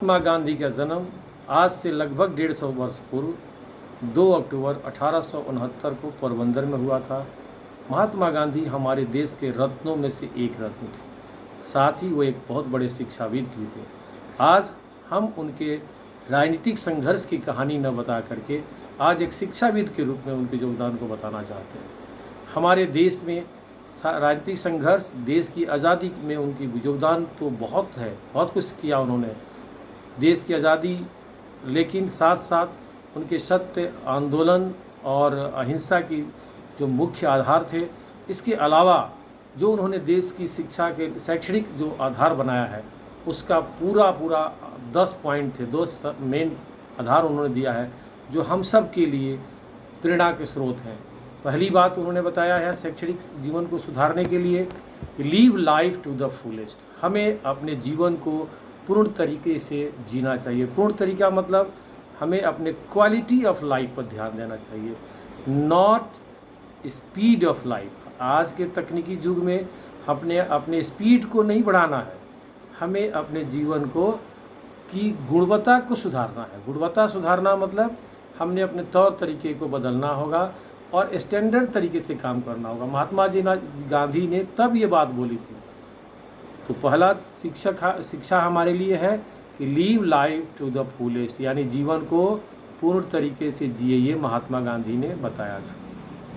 महात्मा गांधी का जन्म आज से लगभग 150 वर्ष पूर्व 2 अक्टूबर 1869 को पोरबंदर में हुआ था। महात्मा गांधी हमारे देश के रत्नों में से एक रत्न थे। साथ ही वो एक बहुत बड़े शिक्षाविद भी थे। आज हम उनके राजनीतिक संघर्ष की कहानी न बता करके आज एक शिक्षाविद के रूप में उनके योगदान को बताना चाहते हैं। हमारे देश में राजनीतिक संघर्ष, देश की आज़ादी में उनकी योगदान तो बहुत है, बहुत कुछ किया उन्होंने देश की आज़ादी, लेकिन साथ साथ उनके सत्य आंदोलन और अहिंसा की जो मुख्य आधार थे, इसके अलावा जो उन्होंने देश की शिक्षा के शैक्षणिक जो आधार बनाया है उसका पूरा 10 पॉइंट थे, 2 मेन आधार उन्होंने दिया है जो हम सब के लिए प्रेरणा के स्रोत हैं। पहली बात उन्होंने बताया है शैक्षणिक जीवन को सुधारने के लिए, live life to the fullest. हमें अपने जीवन को पूर्ण तरीके से जीना चाहिए। पूर्ण तरीका मतलब हमें अपने क्वालिटी ऑफ लाइफ पर ध्यान देना चाहिए, नॉट स्पीड ऑफ लाइफ। आज के तकनीकी युग में अपने स्पीड को नहीं बढ़ाना है, हमें अपने जीवन को की गुणवत्ता को सुधारना है। गुणवत्ता सुधारना मतलब हमने अपने तौर तरीके को बदलना होगा और स्टैंडर्ड तरीके से काम करना होगा। महात्मा गांधी ने तब ये बात बोली थी। तो पहला शिक्षा हमारे लिए है कि live life to the fullest, यानी जीवन को पूर्ण तरीके से जिए, ये महात्मा गांधी ने बताया था।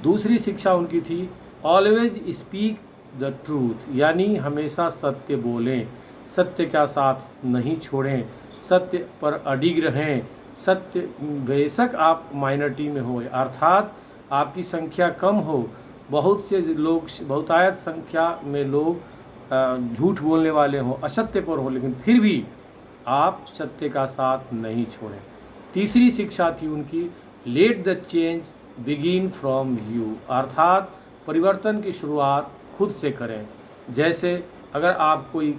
दूसरी शिक्षा उनकी थी ऑलवेज स्पीक द ट्रूथ, यानी हमेशा सत्य बोलें, सत्य का साथ नहीं छोड़ें, सत्य पर अडिग रहें। सत्य बेशक आप माइनॉरिटी में हो, अर्थात आपकी संख्या कम हो, बहुत से लोग, बहुतायत संख्या में लोग झूठ बोलने वाले हों, असत्य पर हो, लेकिन फिर भी आप सत्य का साथ नहीं छोड़ें। तीसरी शिक्षा थी उनकी let the change begin from you, अर्थात परिवर्तन की शुरुआत खुद से करें। जैसे अगर आप कोई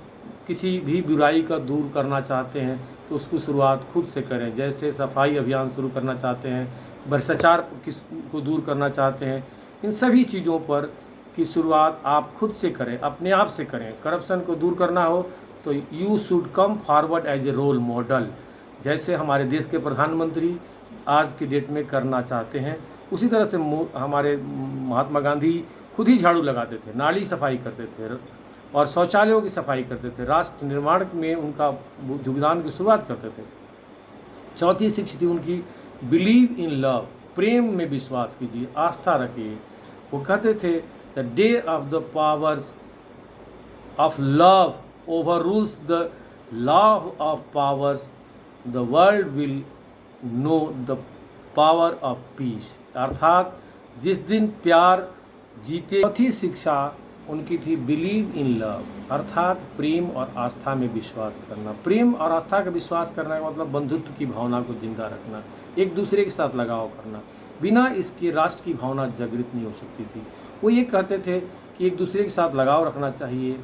किसी भी बुराई का दूर करना चाहते हैं तो उसकी शुरुआत खुद से करें। जैसे सफाई अभियान शुरू करना चाहते हैं, भ्रष्टाचार को दूर करना चाहते हैं, इन सभी चीज़ों पर की शुरुआत आप खुद से करें, अपने आप से करें। करप्शन को दूर करना हो तो you should come forward as a role model, जैसे हमारे देश के प्रधानमंत्री आज की डेट में करना चाहते हैं, उसी तरह से हमारे महात्मा गांधी खुद ही झाड़ू लगाते थे, नाली सफाई करते थे और शौचालयों की सफाई करते थे, राष्ट्र निर्माण में उनका योगदान की शुरुआत करते थे। चौथी शिक्षा थी उनकी बिलीव इन लव, प्रेम में विश्वास कीजिए, आस्था रखिए। वो कहते थे the day of the powers of love overrules the law of powers, the world will know the power of peace, अर्थात जिस दिन प्यार जीते। चौथी शिक्षा उनकी थी बिलीव इन लव, अर्थात प्रेम और आस्था में विश्वास करना। प्रेम और आस्था का विश्वास करना का मतलब बंधुत्व की भावना को जिंदा रखना, एक दूसरे के साथ लगाव करना। बिना इसके राष्ट्र की भावना जागृत नहीं हो सकती थी। वो ये कहते थे कि एक दूसरे के साथ लगाव रखना चाहिए,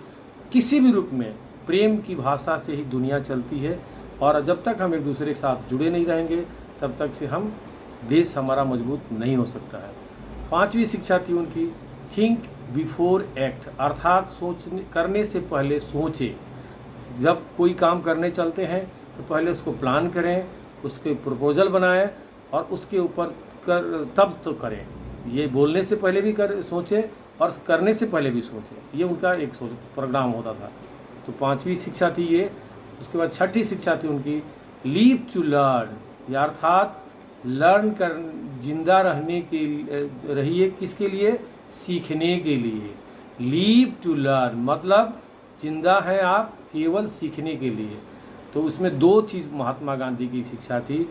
किसी भी रूप में प्रेम की भाषा से ही दुनिया चलती है, और जब तक हम एक दूसरे के साथ जुड़े नहीं रहेंगे तब तक से हम देश हमारा मजबूत नहीं हो सकता है। पांचवी शिक्षा थी उनकी थिंक बिफोर एक्ट, अर्थात करने से पहले सोचें। जब कोई काम करने चलते हैं तो पहले उसको प्लान करें, उसके प्रपोजल बनाएं और उसके ऊपर तब तो करें। ये बोलने से पहले भी सोचें और करने से पहले भी सोचें, ये उनका एक प्रोग्राम होता था। तो पांचवी शिक्षा थी ये। उसके बाद छठी शिक्षा थी उनकी लीव टू लर्न, या अर्थात लर्न कर जिंदा रहने के रहिए, किसके लिए? सीखने के लिए। लीव टू लर्न मतलब जिंदा हैं आप केवल सीखने के लिए। तो उसमें 2 चीज़ महात्मा गांधी की शिक्षा थी,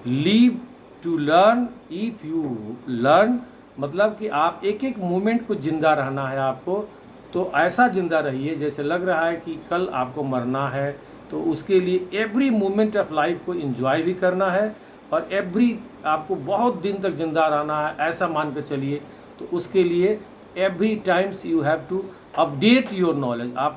live to learn, if you learn मतलब कि आप एक एक मोमेंट को जिंदा रहना है आपको, तो ऐसा जिंदा रहिए जैसे लग रहा है कि कल आपको मरना है। तो उसके लिए एवरी मोमेंट ऑफ लाइफ को एंजॉय भी करना है और आपको बहुत दिन तक जिंदा रहना है, ऐसा मान कर चलिए। तो उसके लिए every times you have to update your knowledge, आप